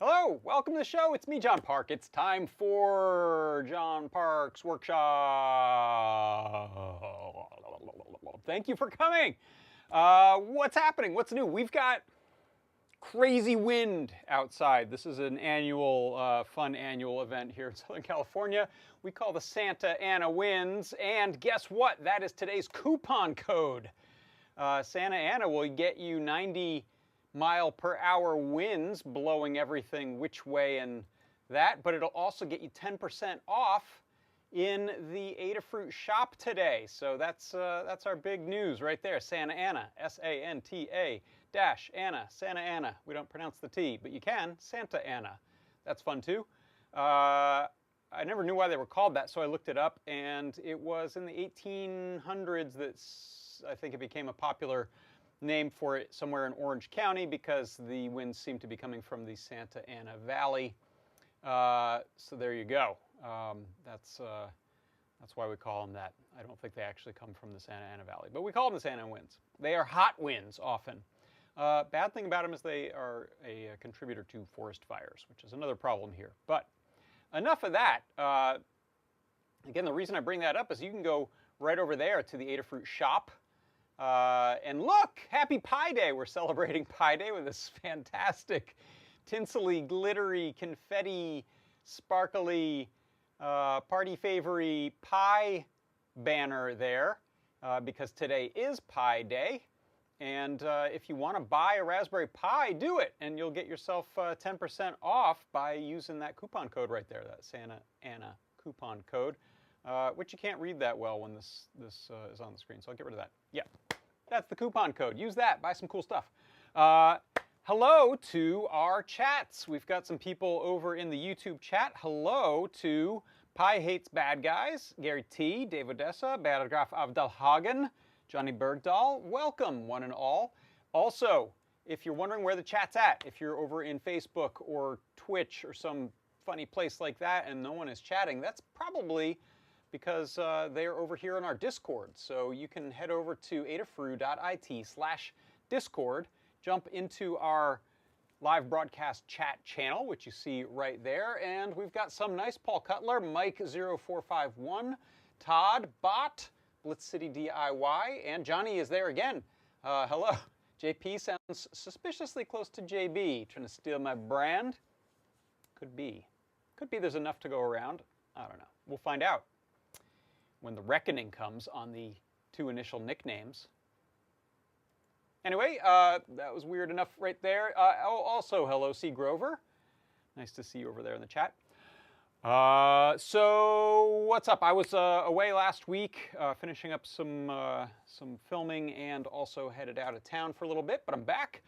Hello, welcome to the show. It's me, John Park. It's time for John Park's Workshop. Thank you for coming. What's happening? What's new? We've got crazy wind outside. This is an annual, fun annual event here in Southern California. We call the Santa Ana winds, and guess what? That is today's coupon code. Santa Ana will get you 90-mile-per-hour winds blowing everything which way and that, but it'll also get you 10% off in the Adafruit shop today. So that's our big news right there. Santa Ana, S-A-N-T-A dash Ana, Santa Ana. We don't pronounce the T, but you can, Santa Ana. That's fun too. I never knew why they were called that, so I looked it up, and it was in the 1800s that I think it became a popular name for it somewhere in Orange County because the winds seem to be coming from the Santa Ana Valley. So there you go. That's why we call them that. I don't think they actually come from the Santa Ana Valley, but we call them the Santa Ana winds. They are hot winds often. Bad thing about them is they are a contributor to forest fires, which is another problem here. But enough of that. Again, the reason I bring that up is you can go right over there to the Adafruit shop. And look, happy Pi Day. We're celebrating Pi Day with this fantastic tinsely, glittery, confetti, sparkly, party-favory Pi banner there because today is Pi Day. And if you want to buy a Raspberry Pi, do it. And you'll get yourself 10% off by using that coupon code right there, that Santa Ana coupon code. Which you can't read that well when this is on the screen, so I'll get rid of that. Yeah, that's the coupon code. Use that. Buy some cool stuff. Hello to our chats. We've got some people over in the YouTube chat. Hello to Pi Hates Bad Guys, Gary T, Dave Odessa, Badagraf Avdalhagen, Johnny Bergdahl. Welcome, one and all. Also, if you're wondering where the chat's at, if you're over in Facebook or Twitch or some funny place like that and no one is chatting, that's probably because they're over here in our Discord. So you can head over to adafru.it/Discord, jump into our live broadcast chat channel, which you see right there. And we've got some nice Paul Cutler, Mike0451, Todd, Bot, Blitz City DIY, and Johnny is there again. Hello. JP sounds suspiciously close to JB, trying to steal my brand. Could be. Could be there's enough to go around. I don't know. We'll find out when the reckoning comes on the two initial nicknames. Anyway, that was weird enough right there. Also, hello, C. Grover. Nice to see you over there in the chat. So what's up? I was away last week, finishing up some filming, and also headed out of town for a little bit, but I'm back.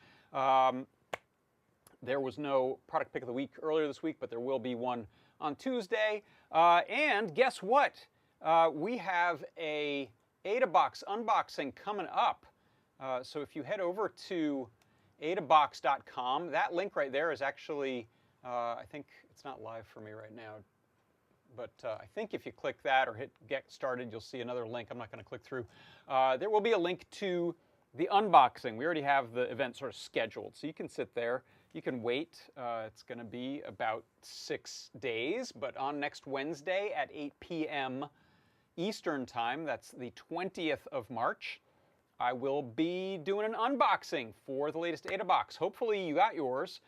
There was no product pick of the week earlier this week, but there will be one on Tuesday. And guess what? We have a AdaBox unboxing coming up. So if you head over to adabox.com, that link right there is actually, I think it's not live for me right now, but I think if you click that or hit get started, you'll see another link. I'm not going to click through. There will be a link to the unboxing. We already have the event sort of scheduled, so you can sit there. You can wait. It's going to be about 6 days, but on next Wednesday at 8 p.m. Eastern Time, that's the 20th of March, I will be doing an unboxing for the latest AdaBox. Hopefully you got yours.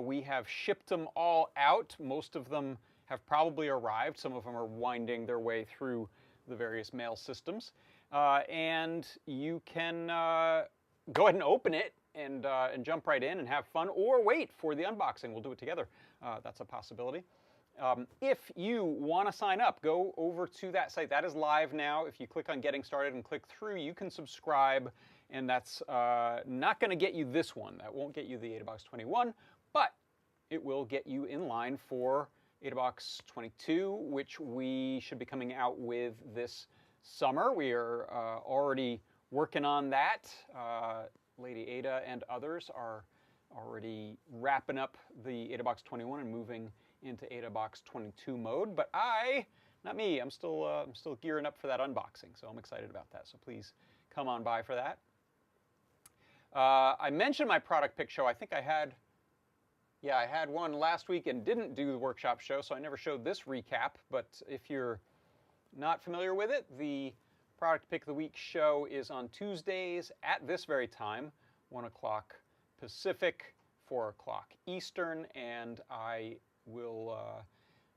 We have shipped them all out. Most of them have probably arrived. Some of them are winding their way through the various mail systems. And you can go ahead and open it and jump right in and have fun, or wait for the unboxing. We'll do it together. That's a possibility. If you want to sign up, go over to that site. That is live now. If you click on Getting Started and click through, you can subscribe, and that's not going to get you this one. That won't get you the AdaBox 21, but it will get you in line for AdaBox 22, which we should be coming out with this summer. We are already working on that. Lady Ada and others are already wrapping up the AdaBox 21 and moving into AdaBox 22 mode, but not me, I'm still gearing up for that unboxing, so I'm excited about that, so please come on by for that. I mentioned my product pick show. I think I had one last week and didn't do the workshop show, so I never showed this recap, but if you're not familiar with it, the product pick of the week show is on Tuesdays at this very time, 1 o'clock Pacific, 4 o'clock Eastern, and I will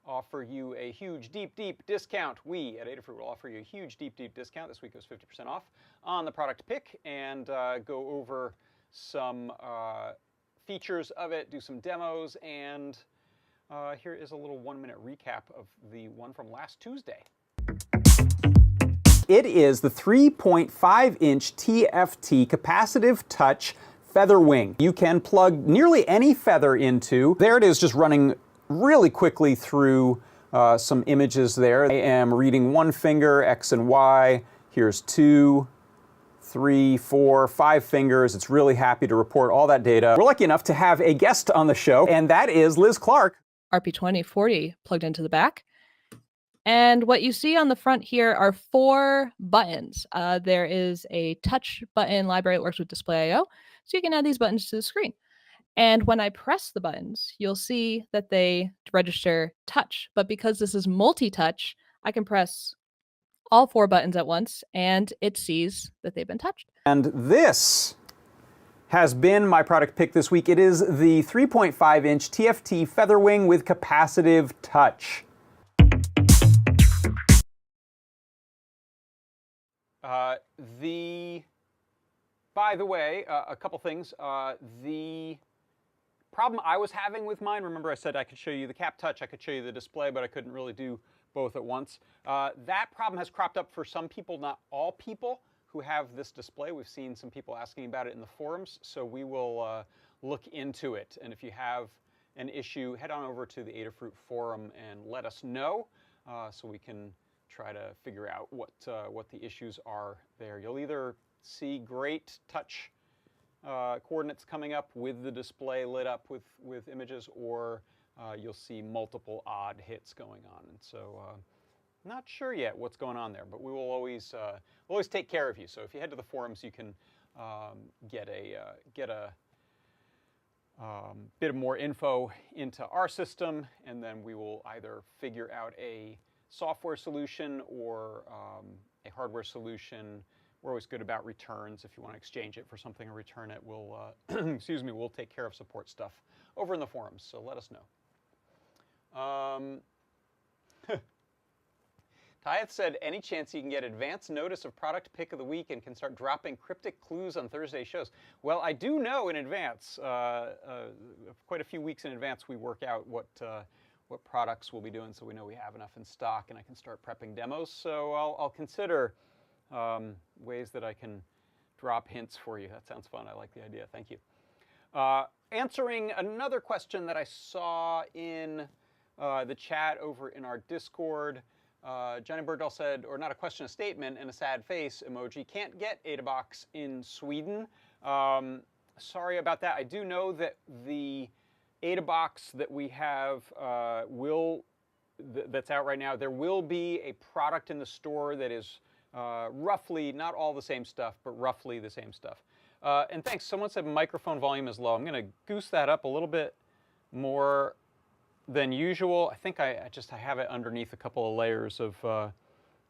offer you a huge, deep discount. We at Adafruit will offer you a huge, deep discount. This week it was 50% off on the product pick, and go over some features of it, do some demos, and here is a little 1-minute recap of the one from last Tuesday. It is the 3.5-inch TFT capacitive touch feather wing. You can plug nearly any feather into. There it is, just running really quickly through some images there. I am reading one finger, X and Y. Here's 2, 3, 4, 5 fingers. It's really happy to report all that data. We're lucky enough to have a guest on the show, and that is Liz Clark. RP2040 plugged into the back. And what you see on the front here are 4 buttons. There is a touch button library that works with Display I/O, so you can add these buttons to the screen. And when I press the buttons, you'll see that they register touch. But because this is multi-touch, I can press all 4 buttons at once, and it sees that they've been touched. And this has been my product pick this week. It is the 3.5-inch TFT Featherwing with capacitive touch. By the way, a couple things. The problem I was having with mine, remember I said I could show you the cap touch, I could show you the display, but I couldn't really do both at once. That problem has cropped up for some people, not all people, who have this display. We've seen some people asking about it in the forums, so we will look into it. And if you have an issue, head on over to the Adafruit forum and let us know, so we can try to figure out what the issues are there. You'll either see great touch coordinates coming up with the display lit up with images, or you'll see multiple odd hits going on. And so not sure yet what's going on there, but we will always take care of you. So if you head to the forums, you can get a bit of more info into our system, and then we will either figure out a software solution or a hardware solution. We're always good about returns. If you want to exchange it for something or return it, we'll excuse me, we'll take care of support stuff over in the forums, so let us know. Tyeth said, any chance you can get advance notice of product pick of the week and can start dropping cryptic clues on Thursday shows? Well, I do know in advance, quite a few weeks in advance, we work out what products we'll be doing, so we know we have enough in stock, and I can start prepping demos. So I'll consider ways that I can drop hints for you. That sounds fun. I like the idea. Thank you. Answering another question that I saw in the chat over in our Discord. Johnny Birdahl said, or not a question, a statement, and a sad face emoji. Can't get AdaBox in Sweden. Sorry about that. I do know that the AdaBox that we have that's out right now, there will be a product in the store that is roughly, not all the same stuff, but roughly the same stuff. And thanks. Someone said microphone volume is low. I'm going to goose that up a little bit more than usual. I think I have it underneath a couple of layers of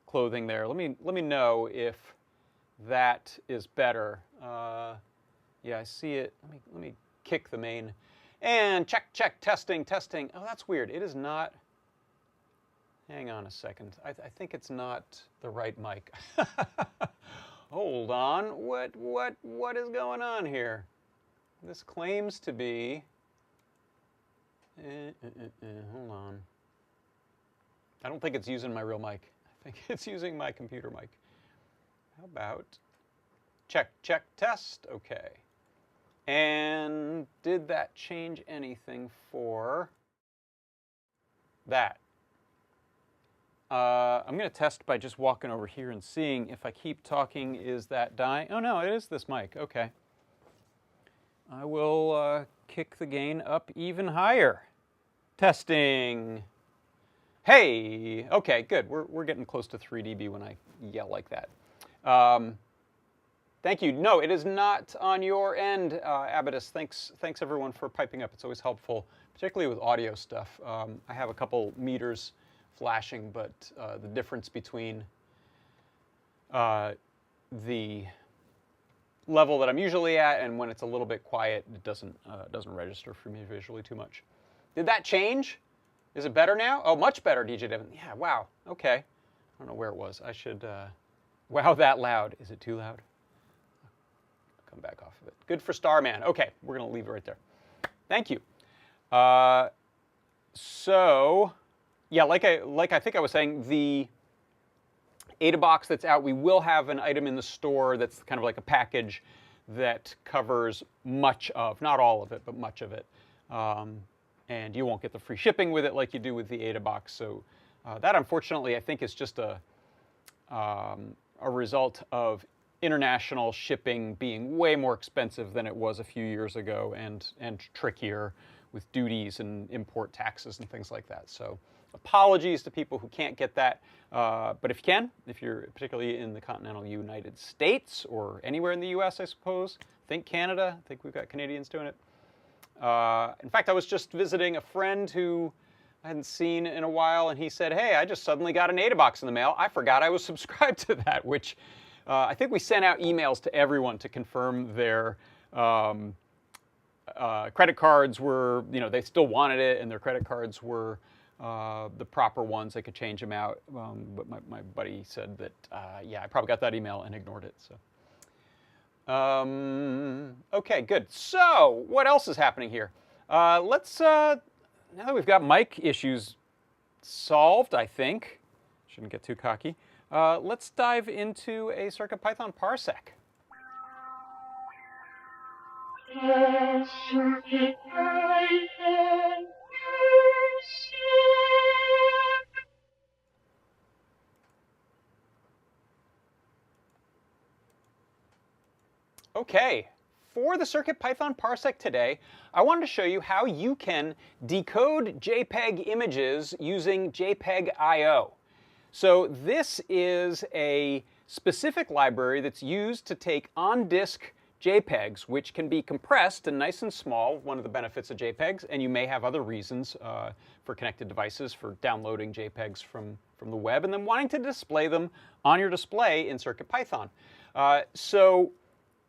clothing there. Let me know if that is better. Yeah, I see it. Let me kick the main. And check, testing. Oh, that's weird. It is not. Hang on a second. I think it's not the right mic. Hold on. What is going on here? This claims to be. Hold on. I don't think it's using my real mic. I think it's using my computer mic. How about check, test? Okay. And did that change anything for that? I'm going to test by just walking over here and seeing if I keep talking, is that dying? Oh, no, it is this mic. Okay. I will kick the gain up even higher. Testing. Hey. Okay, good. We're getting close to 3 dB when I yell like that. Thank you. No, it is not on your end, Abaddis. Thanks everyone for piping up. It's always helpful, particularly with audio stuff. I have a couple meters flashing, but the difference between the level that I'm usually at and when it's a little bit quiet, it doesn't register for me visually too much. Did that change? Is it better now? Oh, much better, DJ Devin. Yeah, wow. Okay. I don't know where it was. I should wow that loud. Is it too loud? I'll come back off of it. Good for Starman. Okay, we're going to leave it right there. Thank you. So, yeah, like I think I was saying, the AdaBox that's out, we will have an item in the store that's kind of like a package that covers much of, not all of it, but much of it. And you won't get the free shipping with it like you do with the AdaBox. So that, unfortunately, I think is just a result of international shipping being way more expensive than it was a few years ago, and trickier with duties and import taxes and things like that. So apologies to people who can't get that. But if you can, if you're particularly in the continental United States or anywhere in the US, I suppose, think Canada. I think we've got Canadians doing it. In fact, I was just visiting a friend who I hadn't seen in a while, and he said, hey, I just suddenly got an AdaBox in the mail. I forgot I was subscribed to that, which I think we sent out emails to everyone to confirm their credit cards were, they still wanted it, and their credit cards were the proper ones. They could change them out. But my buddy said that, yeah, I probably got that email and ignored it. So. Okay, good. So, what else is happening here? Let's, now that we've got mic issues solved, I think, shouldn't get too cocky, let's dive into a CircuitPython Parsec. CircuitPython Parsec. Okay, for the CircuitPython Parsec today, I wanted to show you how you can decode JPEG images using JPEG.io. So this is a specific library that's used to take on-disk JPEGs, which can be compressed and nice and small, one of the benefits of JPEGs, and you may have other reasons for connected devices for downloading JPEGs from the web and then wanting to display them on your display in CircuitPython. So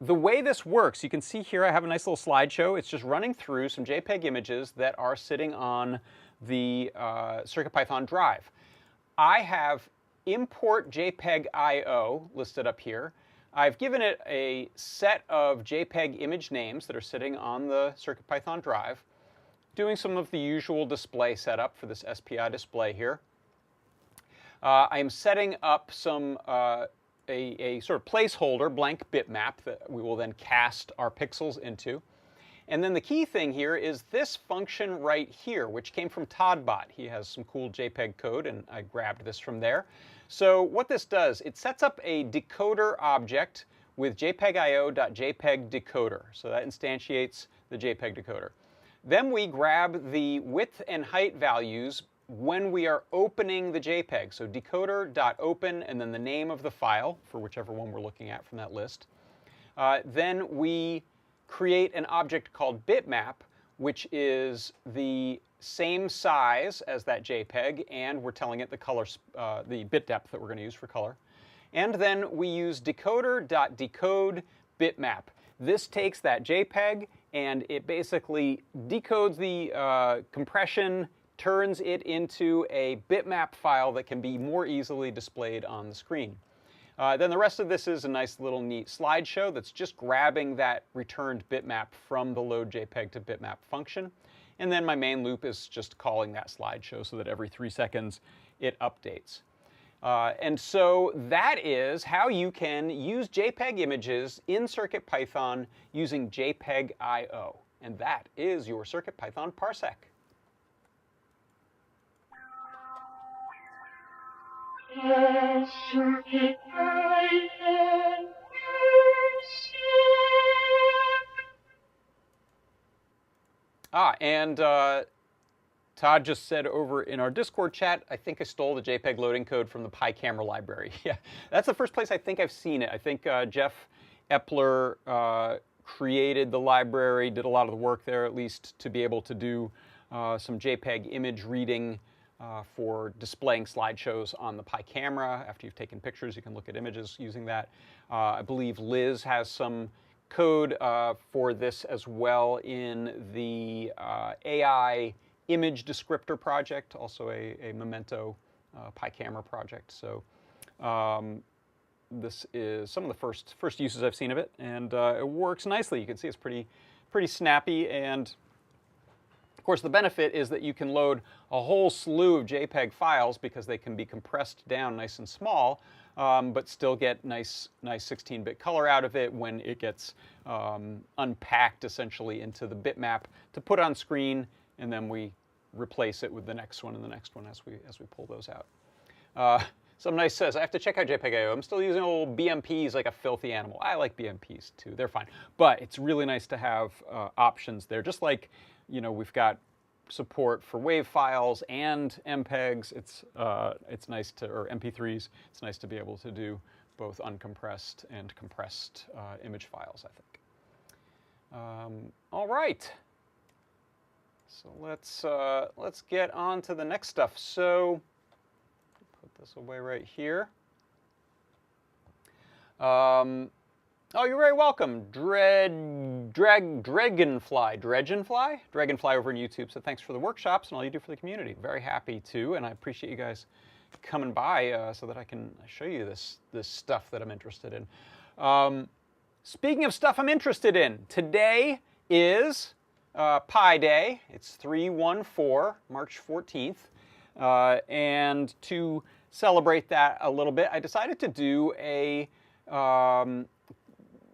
the way this works, you can see here I have a nice little slideshow. It's just running through some JPEG images that are sitting on the CircuitPython drive. I have import JPEG.io listed up here. I've given it a set of JPEG image names that are sitting on the CircuitPython drive, doing some of the usual display setup for this SPI display here. I am setting up some a sort of placeholder blank bitmap that we will then cast our pixels into. And then the key thing here is this function right here, which came from ToddBot. He has some cool JPEG code, and I grabbed this from there. So what this does, it sets up a decoder object with JPEG.io.jpg decoder. So that instantiates the JPEG decoder. Then we grab the width and height values when we are opening the JPEG. So decoder.open and then the name of the file for whichever one we're looking at from that list. Then we create an object called bitmap, which is the same size as that JPEG, and we're telling it the color, the bit depth that we're going to use for color. And then we use decoder.decode bitmap. This takes that JPEG and it basically decodes the compression, turns it into a bitmap file that can be more easily displayed on the screen. Then the rest of this is a nice little neat slideshow that's just grabbing that returned bitmap from the load JPEG to bitmap function. And then my main loop is just calling that slideshow so that every 3 seconds it updates. And so that is how you can use JPEG images in CircuitPython using JPEG.io. And that is your CircuitPython Parsec. And Todd just said over in our Discord chat, I think I stole the JPEG loading code from the PyCamera library. Yeah, that's the first place I think I've seen it. I think Jeff Epler created the library, did a lot of the work there at least to be able to do some JPEG image reading for displaying slideshows on the PyCamera. After you've taken pictures, you can look at images using that. I believe Liz has some code for this as well in the AI image descriptor project, also a Memento PyCamera project. So this is some of the first uses I've seen of it, and it works nicely. You can see it's pretty snappy, and of course the benefit is that you can load a whole slew of JPEG files because they can be compressed down nice and small, but still get nice 16-bit color out of it when it gets unpacked essentially into the bitmap to put on screen, and then we replace it with the next one and the next one as we pull those out. Some nice says, I have to check out JPEG.io. I'm still using old BMPs like a filthy animal. I like BMPs too, they're fine. But it's really nice to have options there. Just like, you know, we've got support for WAV files and MPEGs. It's nice to, or MP3s, it's nice to be able to do both uncompressed and compressed image files, I think. All right. So let's get on to the next stuff. So put this away right here. Oh, you're very welcome, Dragonfly over in YouTube. So thanks for the workshops and all you do for the community. Very happy to, and I appreciate you guys coming by so that I can show you this stuff that I'm interested in. Speaking of stuff I'm interested in, today is Pi Day. It's 3/14, March 14th. And to celebrate that a little bit, I decided to do a,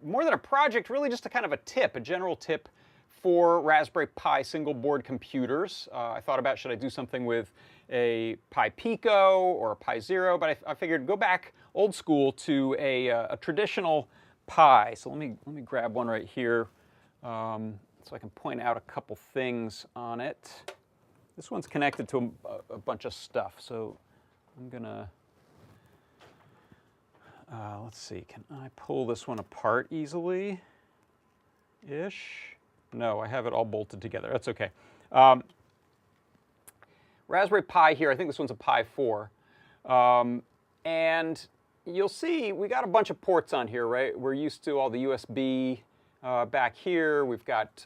more than a project, really just a kind of a tip, a general tip for Raspberry Pi single board computers. I thought about, should I do something with a Pi Pico or a Pi Zero, but I figured go back old school to a traditional Pi. So let me grab one right here. So I can point out a couple things on it. This one's connected to a bunch of stuff, so I'm gonna, let's see, can I pull this one apart easily? Ish? No, I have it all bolted together, that's okay. Raspberry Pi here, I think this one's a Pi 4. And you'll see we got a bunch of ports on here, right? We're used to all the USB back here. We've got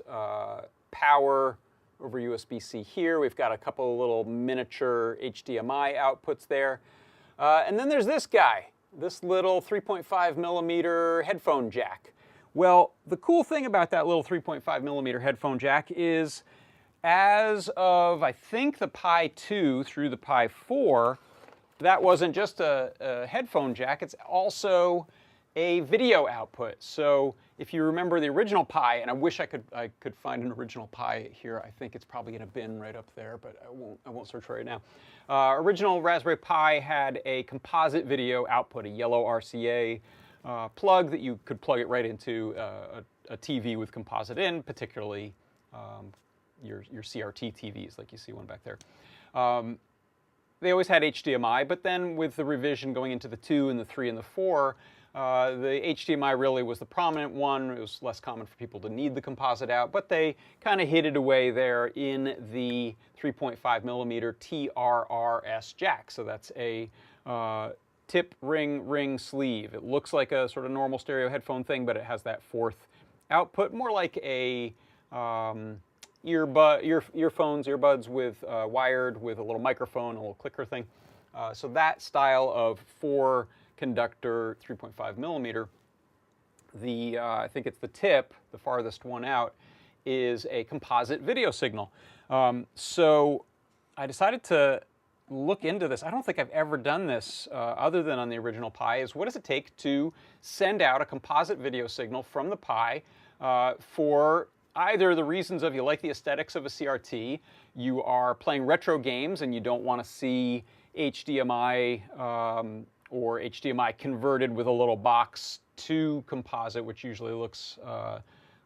power over USB-C here. We've got a couple of little miniature HDMI outputs there. And then there's this guy, this little 3.5 millimeter headphone jack. Well, the cool thing about that little 3.5 millimeter headphone jack is as of, I think, the Pi 2 through the Pi 4, that wasn't just a headphone jack. It's also a video output. So if you remember the original Pi, and I wish I could find an original Pi here. I think it's probably in a bin right up there, but I won't search right now. Original Raspberry Pi had a composite video output, a yellow RCA plug that you could plug it right into a TV with composite in, particularly your CRT TVs, like you see one back there. They always had HDMI, but then with the revision going into the 2 and the 3 and the 4, the HDMI really was the prominent one. It was less common for people to need the composite out, but they kind of hid it away there in the 3.5 millimeter TRRS jack. So that's a tip ring sleeve. It looks like a sort of normal stereo headphone thing, but it has that fourth output, more like a earbuds with wired with a little microphone, a little clicker thing. So that style of 4-conductor 3.5 millimeter, I think it's the tip, the farthest one out, is a composite video signal. So I decided to look into this. I don't think I've ever done this other than on the original Pi. Is what does it take to send out a composite video signal from the Pi for either the reasons of you like the aesthetics of a CRT, you are playing retro games and you don't want to see HDMI or HDMI converted with a little box to composite, which usually looks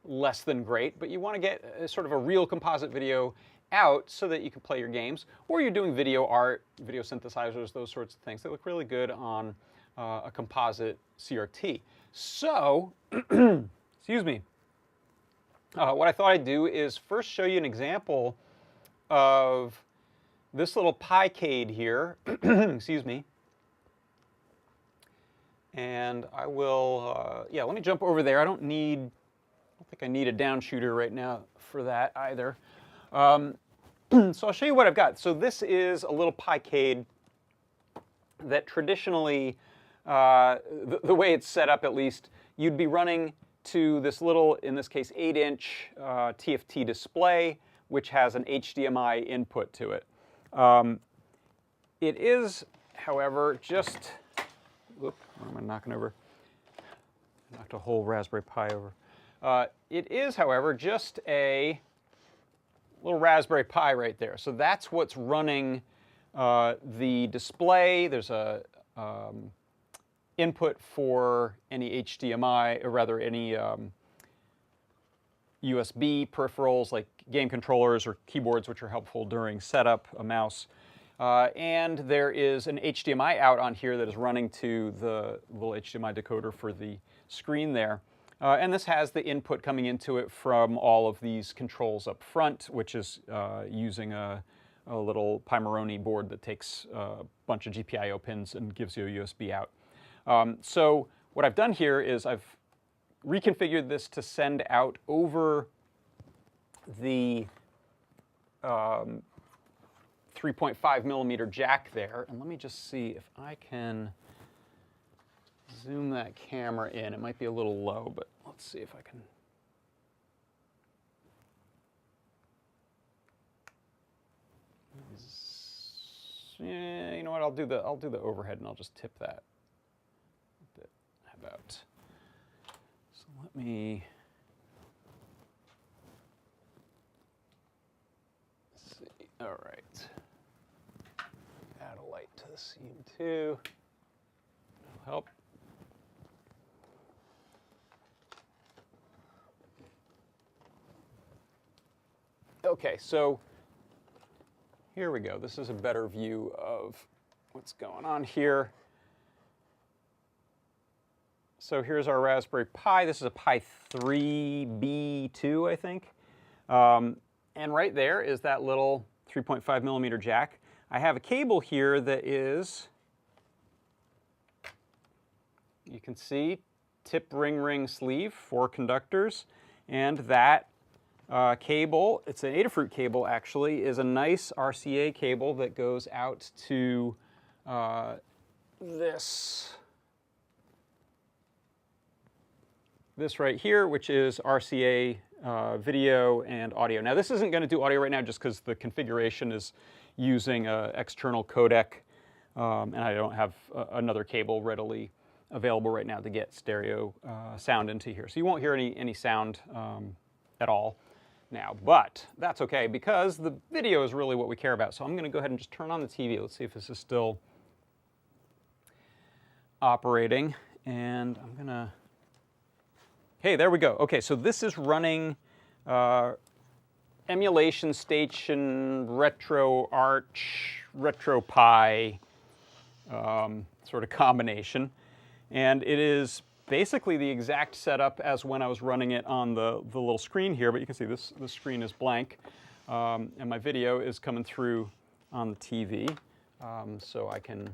less than great, but you want to get sort of a real composite video out so that you can play your games, or you're doing video art, video synthesizers, those sorts of things. They look really good on a composite CRT. So, excuse me. What I thought I'd do is first show you an example of this little Picade here, excuse me, and I will, yeah, let me jump over there. I don't think I need a down shooter right now for that either. So I'll show you what I've got. So this is a little Picade that traditionally, the way it's set up at least, you'd be running to this little, in this case, 8-inch TFT display, which has an HDMI input to it. It is, however, just, whoop, what am I knocking over? I knocked a whole Raspberry Pi over. It is, however, just a little Raspberry Pi right there. So that's what's running the display. There's a input for any HDMI, or rather any USB peripherals like game controllers or keyboards, which are helpful during setup, a mouse. And there is an HDMI out on here that is running to the little HDMI decoder for the screen there. And this has the input coming into it from all of these controls up front, which is using a little Pimeroni board that takes a bunch of GPIO pins and gives you a USB out. So what I've done here is I've reconfigured this to send out over the 3.5 millimeter jack there. And let me just see if I can zoom that camera in. It might be a little low, but let's see if I can. Yeah, you know what? I'll do the overhead and I'll just tip that a bit. How about? So let me see. All right. Add a light to the scene too. That'll help. Okay, so here we go. This is a better view of what's going on here. So here's our Raspberry Pi. This is a Pi 3B2, I think. And right there is that little 3.5 millimeter jack. I have a cable here that is, you can see, tip ring sleeve, 4 conductors, and that cable, it's an Adafruit cable actually, is a nice RCA cable that goes out to this right here, which is RCA video and audio. Now this isn't going to do audio right now just because the configuration is using an external codec and I don't have another cable readily available right now to get stereo sound into here. So you won't hear any sound at all now, but that's okay because the video is really what we care about. So I'm going to go ahead and just turn on the TV. Let's see if this is still operating. And I'm going to... Hey, there we go. Okay, so this is running Emulation Station RetroArch RetroPie sort of combination. And it is basically the exact setup as when I was running it on the little screen here, but you can see this screen is blank, and my video is coming through on the TV. So I can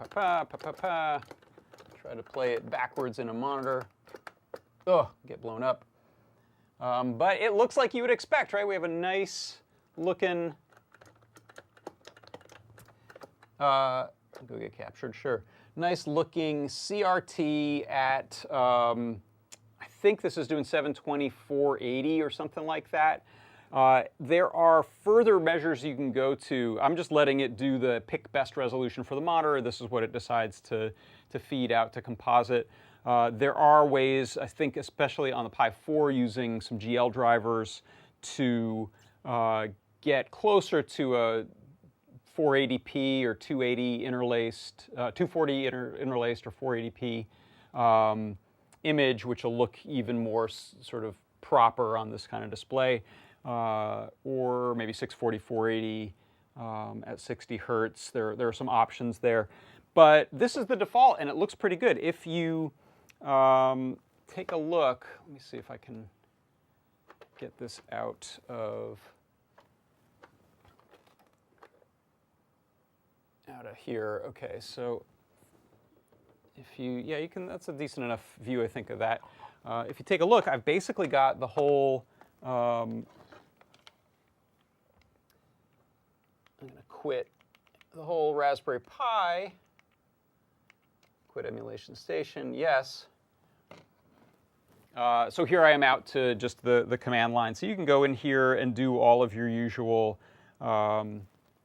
try to play it backwards in a monitor. Oh, get blown up. But it looks like you would expect, right? We have a nice looking... go get captured, sure. Nice looking CRT at, I think this is doing 720 480 or something like that. There are further measures you can go to. I'm just letting it do the pick best resolution for the monitor. This is what it decides to feed out to composite. There are ways, I think, especially on the Pi 4, using some GL drivers to get closer to a 480p or 280 interlaced, 240 interlaced or 480p image, which will look even more sort of proper on this kind of display, or maybe 640, 480 at 60 hertz. There are some options there, but this is the default, and it looks pretty good. If you take a look, let me see if I can get this out of here. Okay, so if you can, that's a decent enough view, I think, of that. If you take a look, I've basically got the whole, I'm going to quit the whole Raspberry Pi, quit Emulation Station, yes. So here I am out to just the command line. So you can go in here and do all of your usual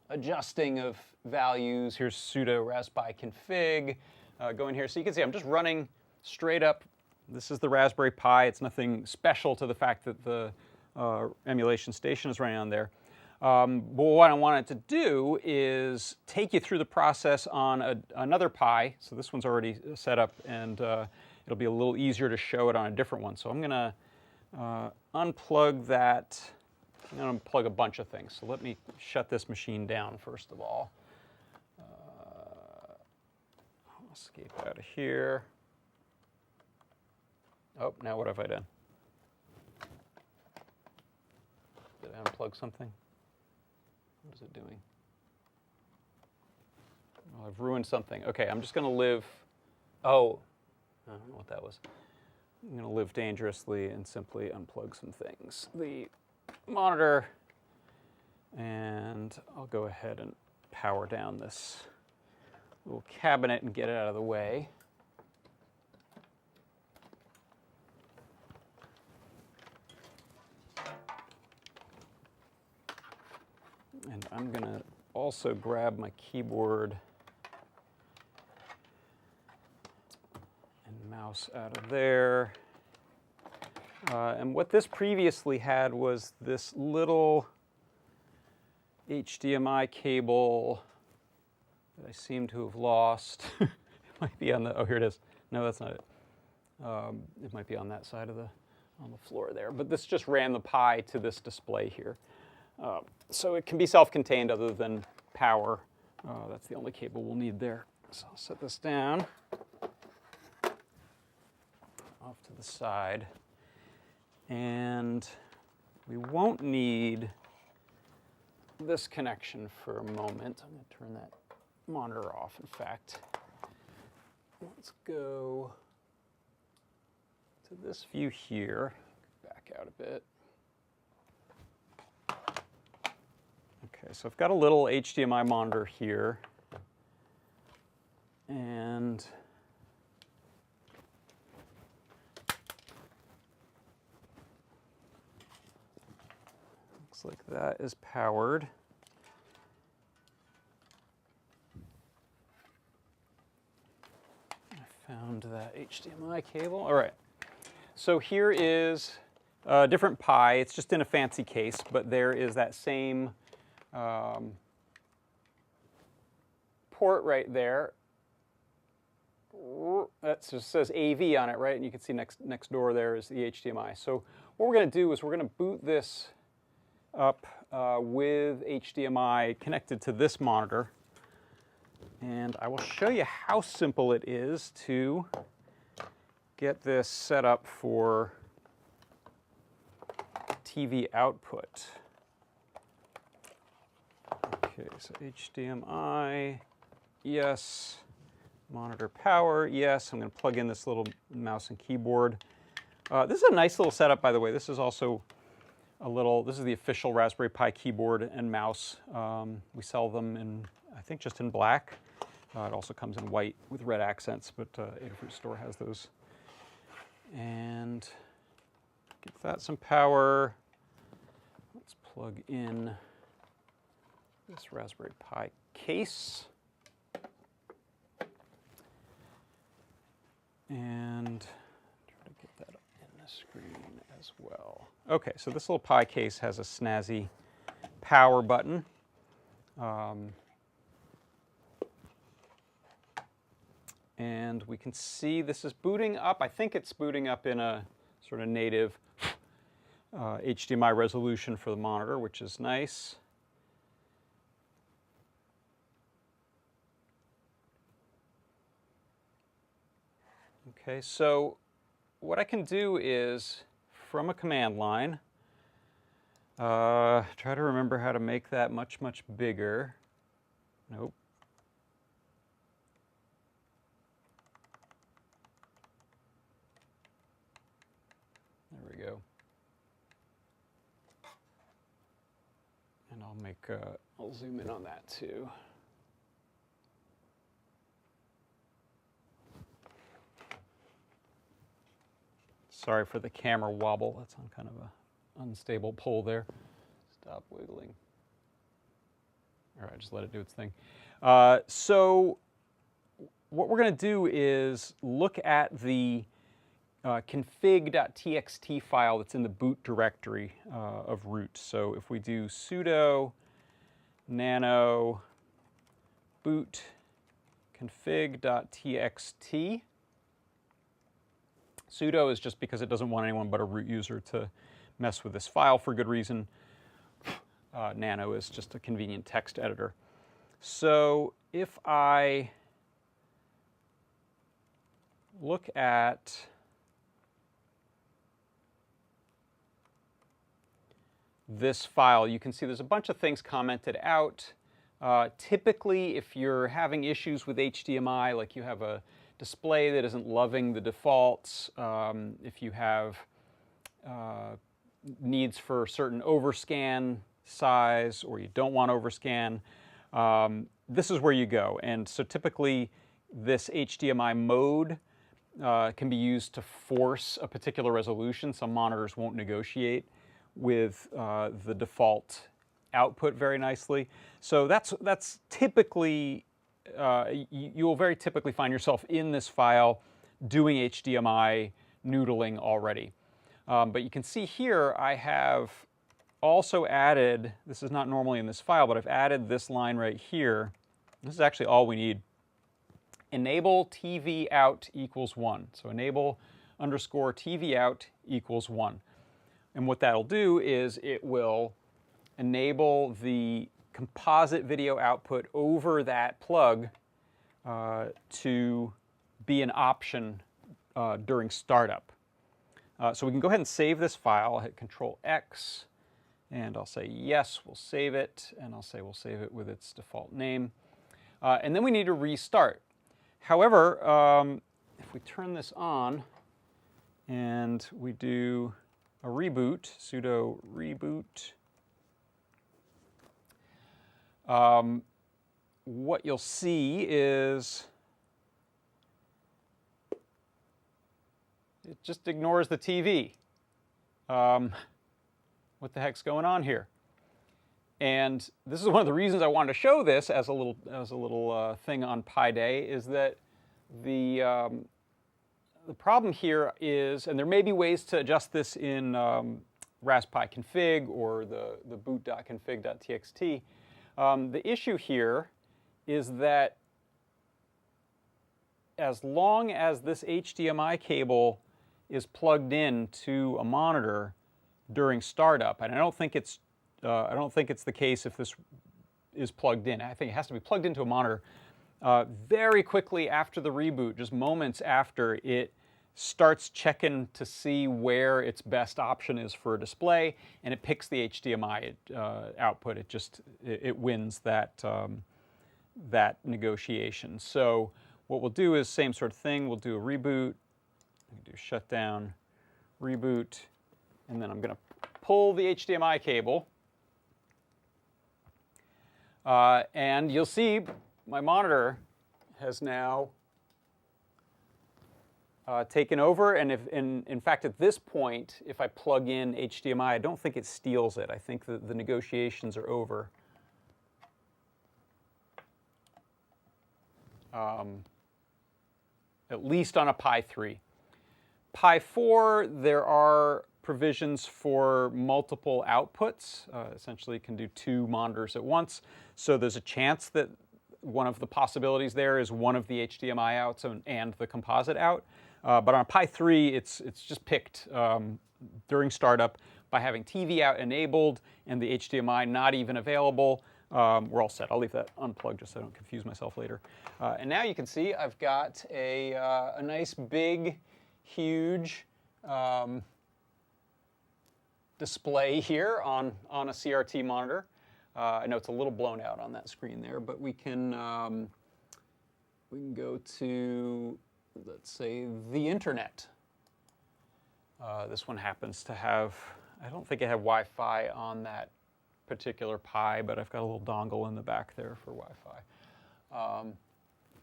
adjusting of values. Here's sudo raspi config. Go in here. So you can see I'm just running straight up. This is the Raspberry Pi. It's nothing special to the fact that the emulation station is running on there. But what I wanted to do is take you through the process on another Pi. So this one's already set up, and it'll be a little easier to show it on a different one. So I'm going to unplug that. I'm going to unplug a bunch of things. So let me shut this machine down first of all. I'll escape out of here. Oh, now what have I done? Did I unplug something? What is it doing? Well, I've ruined something. Okay, I'm just going to live. Oh, I don't know what that was. I'm going to live dangerously and simply unplug some things. The monitor, and I'll go ahead and power down this little cabinet and get it out of the way. And I'm going to also grab my keyboard and mouse out of there. And what this previously had was this little HDMI cable that I seem to have lost. It might be on the, oh, here it is. No, that's not it. It might be on that side of on the floor there. But this just ran the Pi to this display here. So it can be self-contained other than power. That's the only cable we'll need there. So I'll set this down off to the side. And we won't need this connection for a moment. I'm going to turn that monitor off, in fact. Let's go to this view here. Back out a bit. Okay, so I've got a little HDMI monitor here. And looks like that is powered. Found that HDMI cable. All right. So here is a different Pi. It's just in a fancy case, but there is that same port right there. That just says AV on it, right? And you can see next door there is the HDMI. So what we're going to do is we're going to boot this up with HDMI connected to this monitor. And I will show you how simple it is to get this set up for TV output. Okay, so HDMI, yes. Monitor power, yes. I'm going to plug in this little mouse and keyboard. This is a nice little setup, by the way. This is also this is the official Raspberry Pi keyboard and mouse. We sell them in, I think, just in black. It also comes in white with red accents, but Adafruit store has those. And give that some power. Let's plug in this Raspberry Pi case. And try to get that in the screen as well. Okay, so this little Pi case has a snazzy power button. And we can see this is booting up. I think it's booting up in a sort of native HDMI resolution for the monitor, which is nice. Okay, so what I can do is, from a command line, try to remember how to make that much bigger. Nope. There we go. And I'll zoom in on that too. Sorry for the camera wobble. That's on kind of an unstable pole there. Stop wiggling. All right, just let it do its thing. So what we're going to do is look at the config.txt file that's in the boot directory of root. So if we do sudo nano boot config.txt, sudo is just because it doesn't want anyone but a root user to mess with this file for good reason. Nano is just a convenient text editor. So if I look at this file, you can see there's a bunch of things commented out. Typically, if you're having issues with HDMI, like you have a display that isn't loving the defaults, if you have needs for certain overscan size, or you don't want overscan, this is where you go. And so typically this HDMI mode can be used to force a particular resolution. Some monitors won't negotiate with the default output very nicely. So that's typically, you will very typically find yourself in this file doing HDMI noodling already. But you can see here I have also added, this is not normally in this file, but I've added this line right here. This is actually all we need. Enable TV out equals 1. So enable underscore TV out equals 1. And what that'll do is it will enable the composite video output over that plug to be an option during startup. So we can go ahead and save this file. I'll hit Control X, and I'll say yes, we'll save it, and I'll say we'll save it with its default name. And then we need to restart. However, if we turn this on and we do a reboot, sudo reboot, what you'll see is it just ignores the TV. What the heck's going on here? And this is one of the reasons I wanted to show this as a little thing on Pi Day, is that the the problem here is, and there may be ways to adjust this in Raspberry config or the boot.config.txt. The issue here is that as long as this HDMI cable is plugged in to a monitor during startup, and I don't think it's the case if this is plugged in. I think it has to be plugged into a monitor. Very quickly after the reboot, just moments after, it starts checking to see where its best option is for a display, and it picks the HDMI output. It wins that that negotiation. So what we'll do is same sort of thing. We'll do a reboot, do shutdown, reboot, and then I'm going to pull the HDMI cable, and you'll see my monitor has now taken over, and in fact at this point, if I plug in HDMI, I don't think it steals it. I think that the negotiations are over. At least on a Pi 3. Pi 4, there are provisions for multiple outputs. Essentially, you can do 2 monitors at once. So there's a chance that one of the possibilities there is one of the HDMI outs and the composite out. But on Pi 3, it's just picked during startup by having TV out enabled and the HDMI not even available. We're all set. I'll leave that unplugged just so I don't confuse myself later. And now you can see I've got a nice big, huge display here on a CRT monitor. I know it's a little blown out on that screen there, but we can go to, let's say, the internet. This one happens to have, I don't think it had Wi-Fi on that particular Pi, but I've got a little dongle in the back there for Wi-Fi.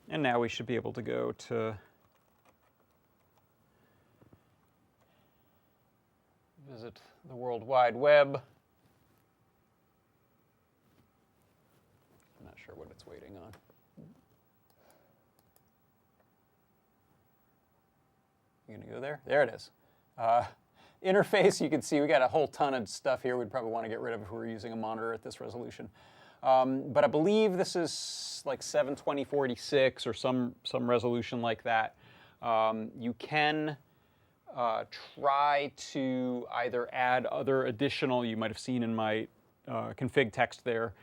And now we should be able to go to visit the World Wide Web. I'm not sure what it's waiting on. You gonna go there? There it is. Interface, you can see we got a whole ton of stuff here we'd probably want to get rid of if we were using a monitor at this resolution. But I believe this is like 720/46 or some resolution like that. You can try to either add other additional, you might have seen in my config text there,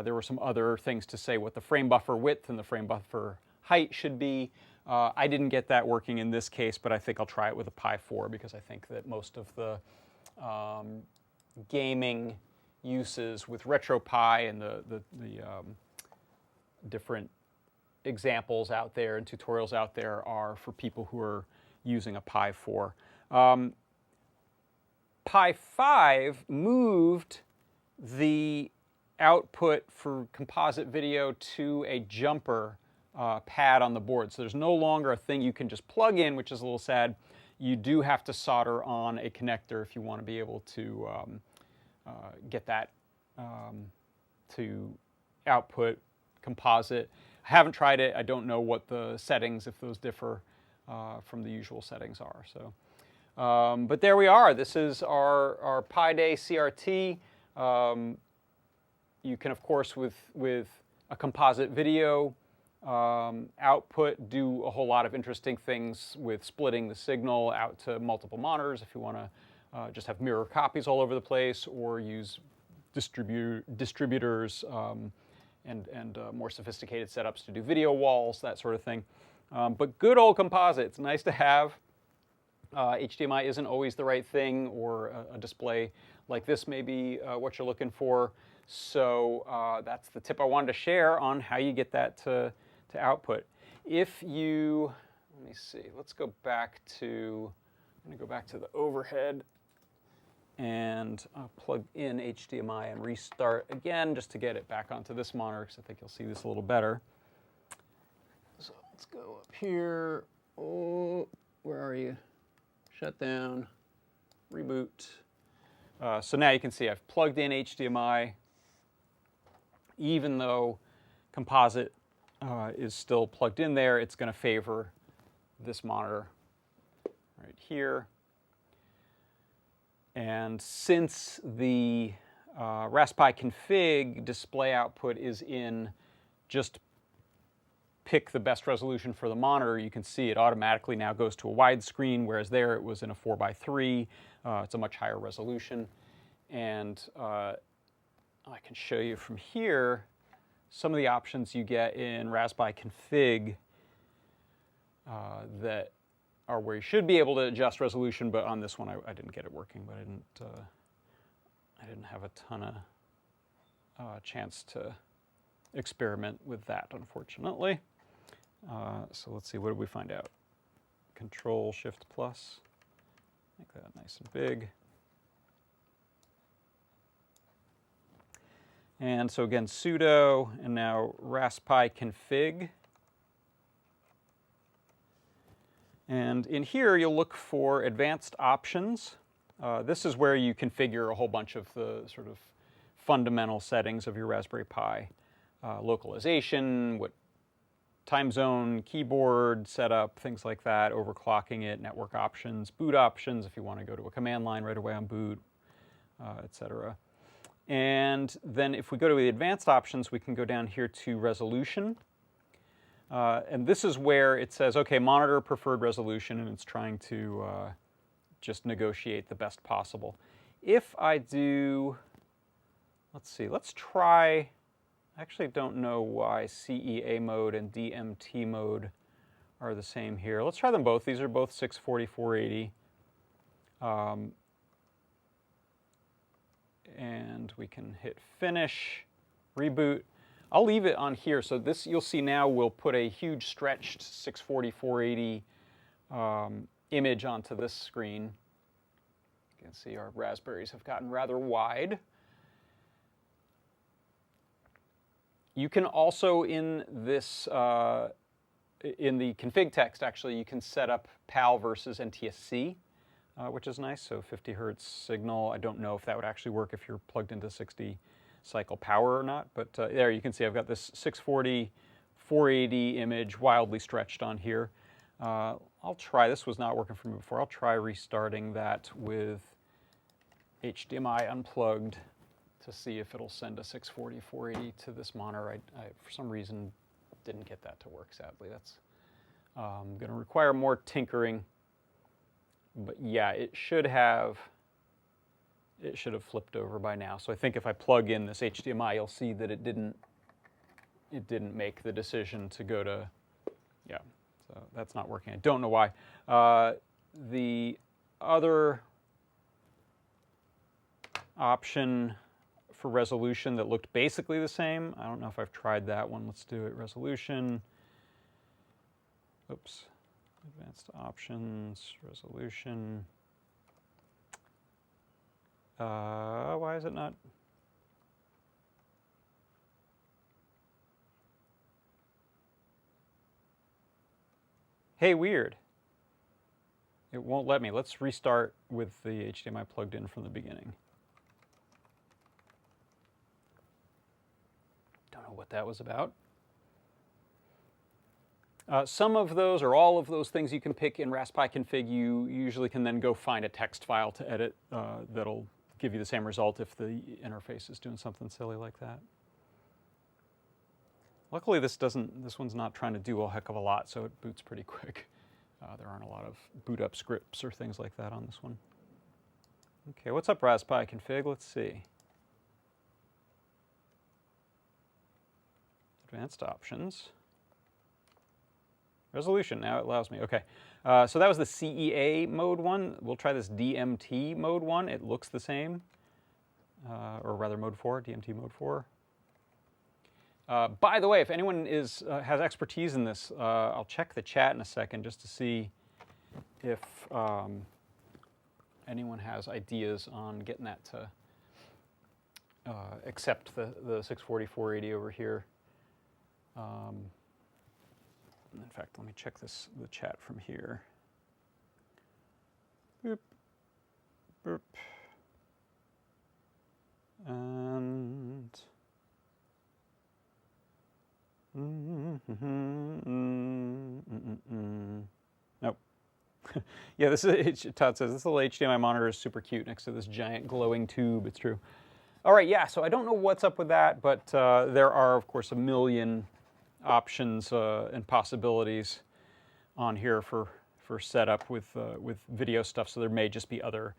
there were some other things to say what the frame buffer width and the frame buffer height should be. I didn't get that working in this case, but I think I'll try it with a Pi 4 because I think that most of the gaming uses with RetroPie and the different examples out there and tutorials out there are for people who are using a Pi 4. Pi 5 moved the output for composite video to a jumper pad on the board. So there's no longer a thing you can just plug in, which is a little sad. You do have to solder on a connector if you want to be able to get that to output composite. I haven't tried it. I don't know what the settings, if those differ from the usual settings are. So, but there we are. This is our Pi Day CRT. You can, of course, with a composite video output, do a whole lot of interesting things with splitting the signal out to multiple monitors if you want to just have mirror copies all over the place, or use distributors and more sophisticated setups to do video walls, that sort of thing. But good old composite, it's nice to have. HDMI isn't always the right thing, or a display like this may be what you're looking for. So that's the tip I wanted to share on how you get that to output. If you, let me see, let's go back to, I'm going to go back to the overhead and plug in HDMI and restart again just to get it back onto this monitor, because I think you'll see this a little better. So let's go up here. Oh, where are you? Shut down, reboot. So now you can see I've plugged in HDMI, even though composite is still plugged in there. It's going to favor this monitor right here. And since the Raspberry Pi config display output is in just pick the best resolution for the monitor, you can see it automatically now goes to a widescreen, whereas there it was in a 4:3. It's a much higher resolution. And I can show you from here some of the options you get in Raspberry config that are where you should be able to adjust resolution, but on this one I didn't get it working, but I didn't have a ton of chance to experiment with that, unfortunately. So let's see, what did we find out? Control Shift Plus, make that nice and big. And so again, sudo, and now Raspberry config. And in here, you'll look for advanced options. This is where you configure a whole bunch of the sort of fundamental settings of your Raspberry Pi. Localization, what time zone, keyboard setup, things like that, overclocking it, network options, boot options if you want to go to a command line right away on boot, etc. And then if we go to the advanced options, we can go down here to resolution. And this is where it says, okay, monitor preferred resolution, and it's trying to just negotiate the best possible. If I do, let's see, let's try, I actually don't know why CEA mode and DMT mode are the same here. Let's try them both. These are both 640, 480. And we can hit finish, reboot. I'll leave it on here. So this, you'll see now, we'll put a huge stretched 640, 480 image onto this screen. You can see our raspberries have gotten rather wide. You can also, in this, in the config text, actually, you can set up PAL versus NTSC, which is nice. So 50 hertz signal. I don't know if that would actually work if you're plugged into 60 cycle power or not, but there you can see I've got this 640, 480 image wildly stretched on here. I'll try, this was not working for me before, I'll try restarting that with HDMI unplugged to see if it'll send a 640, 480 to this monitor. I for some reason, didn't get that to work, sadly. That's going to require more tinkering. But yeah, it should have flipped over by now. So I think if I plug in this HDMI, you'll see that it didn't make the decision to go to, yeah, so that's not working. I don't know why. The other option for resolution that looked basically the same, I don't know if I've tried that one. Let's do it, resolution. Oops, advanced options, resolution. Why is it not? Hey, weird. It won't let me. Let's restart with the HDMI plugged in from the beginning. Don't know what that was about. Some of those, or all of those things you can pick in Raspberry config, you usually can then go find a text file to edit that'll give you the same result if the interface is doing something silly like that. Luckily, this one's not trying to do a heck of a lot, so it boots pretty quick. There aren't a lot of boot up scripts or things like that on this one. Okay, what's up, Raspberry config? Let's see. Advanced options. Resolution, now it allows me. Okay, so that was the CEA mode one. We'll try this DMT mode one. It looks the same, or rather mode 4, DMT mode 4. By the way, if anyone has expertise in this, I'll check the chat in a second just to see if anyone has ideas on getting that to accept the 640, 480 over here. In fact, let me check the chat from here. Boop, boop. And nope. Yeah, this is, Todd says, this little HDMI monitor is super cute next to this giant glowing tube. It's true. All right, yeah, so I don't know what's up with that, but there are, of course, a million options and possibilities on here for setup with video stuff, so there may just be other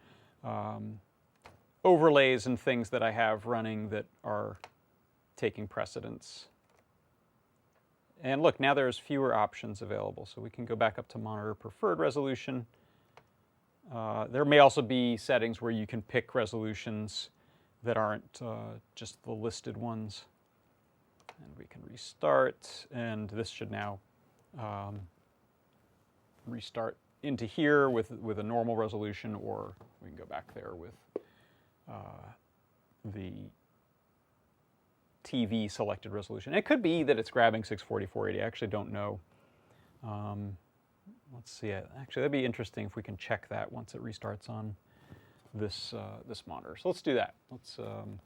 overlays and things that I have running that are taking precedence. And look, now there's fewer options available, so we can go back up to monitor preferred resolution. There may also be settings where you can pick resolutions that aren't just the listed ones. And we can restart, and this should now restart into here with a normal resolution, or we can go back there with the TV selected resolution. It could be that it's grabbing 640, 480. I actually don't know. Let's see. Actually, that'd be interesting if we can check that once it restarts on this this monitor. So let's do that. Let's we'll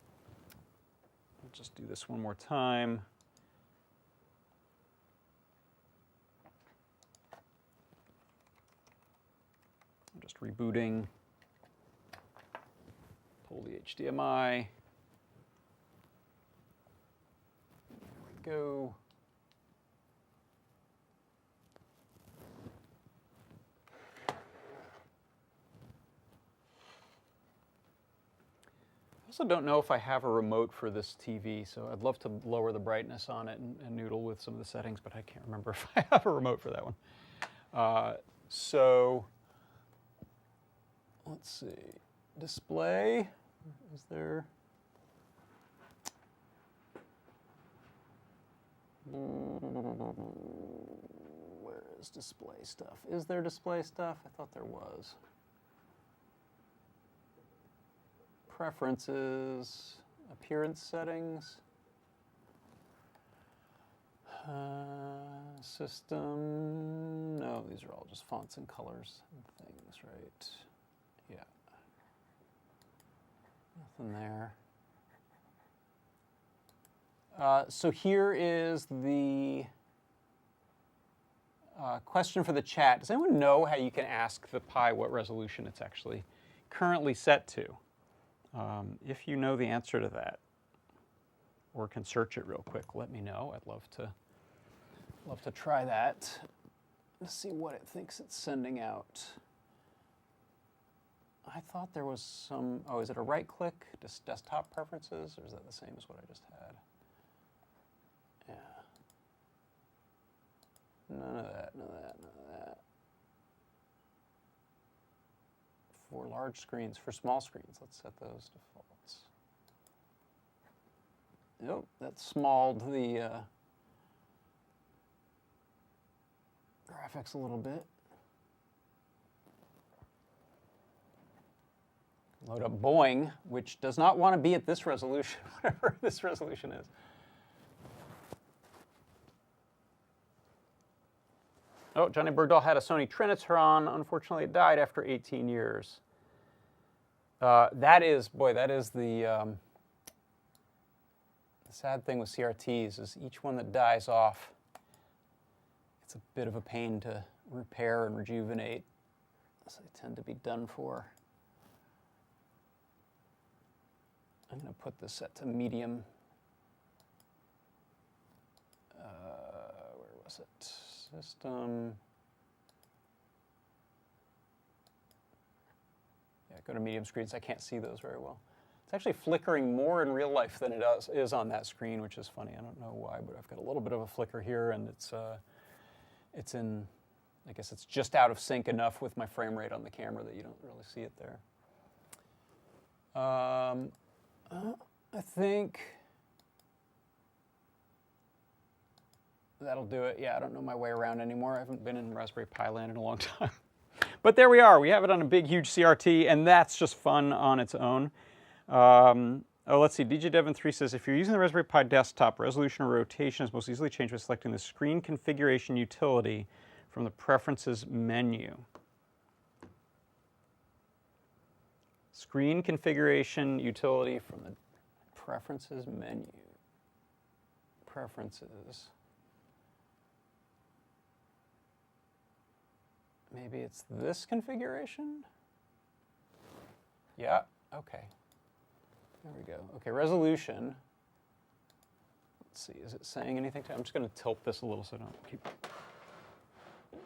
just do this one more time. I'm just rebooting. Pull the HDMI. There we go. I also don't know if I have a remote for this TV, so I'd love to lower the brightness on it and noodle with some of the settings, but I can't remember if I have a remote for that one. So let's see. Display, is there? Where is display stuff? Is there display stuff? I thought there was. Preferences, appearance settings, system. No, these are all just fonts and colors and things, right? Yeah. Nothing there. So here is the question for the chat. Does anyone know how you can ask the Pi what resolution it's actually currently set to? If you know the answer to that, or can search it real quick, let me know. I'd love to try that. Let's see what it thinks it's sending out. I thought there was some. Oh, is it a right click? Just desktop preferences, or is that the same as what I just had? Yeah. None of that. None of that. None of that. For large screens, for small screens, let's set those defaults. Nope, that smalled the graphics a little bit. Load up Boeing, which does not want to be at this resolution, whatever this resolution is. Oh, Johnny Bergdahl had a Sony Trinitron. Unfortunately, it died after 18 years. That is the sad thing with CRTs is each one that dies off, it's a bit of a pain to repair and rejuvenate. So they tend to be done for. I'm going to put this set to medium. Where was it? System. Yeah, go to medium screens. I can't see those very well. It's actually flickering more in real life than it is on that screen, which is funny. I don't know why, but I've got a little bit of a flicker here, and it's in. I guess it's just out of sync enough with my frame rate on the camera that you don't really see it there. I think that'll do it. Yeah, I don't know my way around anymore. I haven't been in Raspberry Pi land in a long time. But there we are. We have it on a big, huge CRT, and that's just fun on its own. Oh, let's see. DJ Devon 3 says, if you're using the Raspberry Pi desktop, resolution or rotation is most easily changed by selecting the screen configuration utility from the preferences menu. Screen configuration utility from the preferences menu. Preferences. Maybe it's this configuration? Yeah, okay. There we go. Okay, resolution. Let's see, is it saying anything? I'm just going to tilt this a little so I don't keep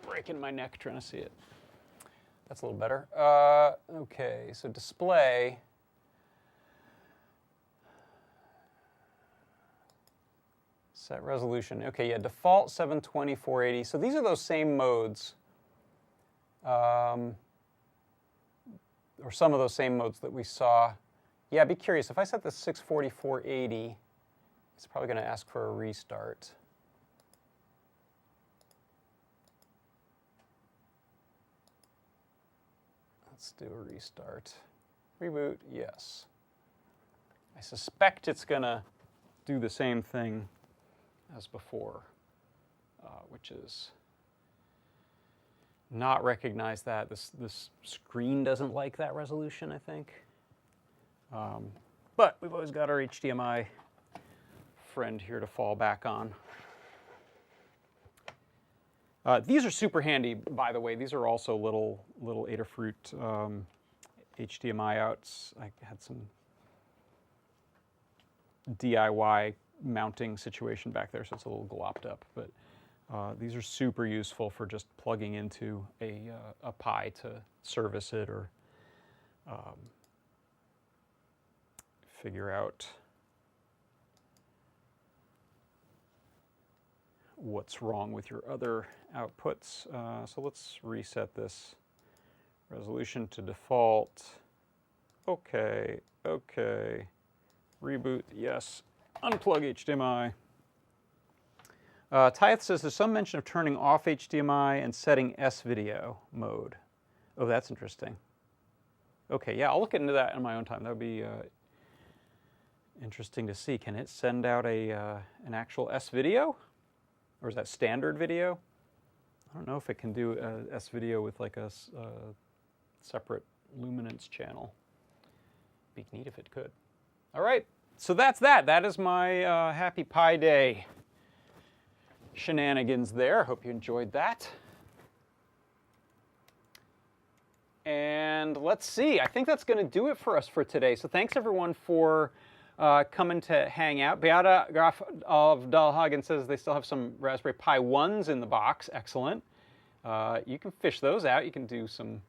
breaking my neck trying to see it. That's a little better. Okay, so display. Set resolution. Okay, yeah, default 720, 480. So these are those same modes, or some of those same modes that we saw. Yeah, be curious. If I set this 640, 480, it's probably going to ask for a restart. Let's do a restart. Reboot, yes. I suspect it's going to do the same thing as before, which is not recognize that. This screen doesn't like that resolution, I think. But we've always got our HDMI friend here to fall back on. These are super handy, by the way. These are also little Adafruit HDMI outs. I had some DIY mounting situation back there, so it's a little glopped up. But these are super useful for just plugging into a Pi to service it or figure out what's wrong with your other outputs. So let's reset this resolution to default. Okay, okay. Reboot, yes. Unplug HDMI. Tyeth says there's some mention of turning off HDMI and setting S-video mode. Oh, that's interesting. Okay, yeah, I'll look into that in my own time. That would be interesting to see. Can it send out an actual S-video? Or is that standard video? I don't know if it can do S-video with like a separate luminance channel. Be neat if it could. All right, so that's that. That is my Happy Pi Day shenanigans there. Hope you enjoyed that. And let's see, I think that's going to do it for us for today. So thanks everyone for coming to hang out. Beata Graf of Dalhagen says they still have some Raspberry Pi 1s in the box. Excellent. You can fish those out. You can do some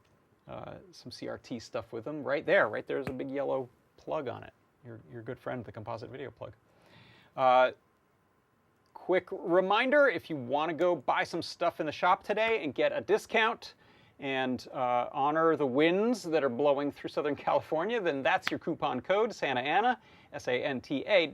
CRT stuff with them. Right there's a big yellow plug on it. Your good friend, the composite video plug. Quick reminder, if you want to go buy some stuff in the shop today and get a discount and honor the winds that are blowing through Southern California, then that's your coupon code, Santa Ana, SANTA-ANA,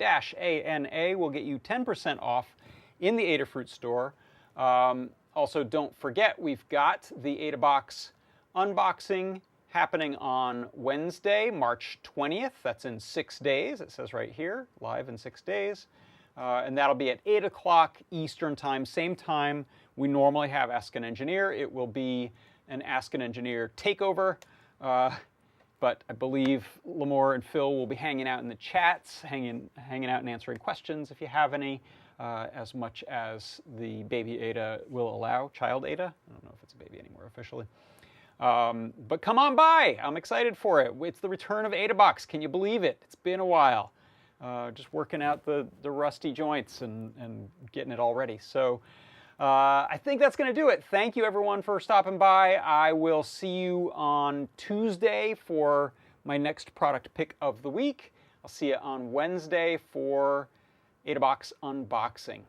will get you 10% off in the Adafruit store. Also, don't forget, we've got the AdaBox unboxing happening on Wednesday, March 20th. That's in 6 days. It says right here, live in 6 days. And that'll be at 8 o'clock Eastern time, same time we normally have Ask an Engineer. It will be an Ask an Engineer takeover. But I believe Lamore and Phil will be hanging out in the chats, hanging out and answering questions if you have any, as much as the baby Ada will allow. Child Ada? I don't know if it's a baby anymore officially. But come on by. I'm excited for it. It's the return of AdaBox. Can you believe it? It's been a while. Just working out the rusty joints and getting it all ready. So I think that's going to do it. Thank you, everyone, for stopping by. I will see you on Tuesday for my next product pick of the week. I'll see you on Wednesday for AdaBox unboxing.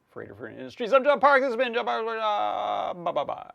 For Adafruit Industries, I'm John Park. This has been John Park. Bye-bye-bye.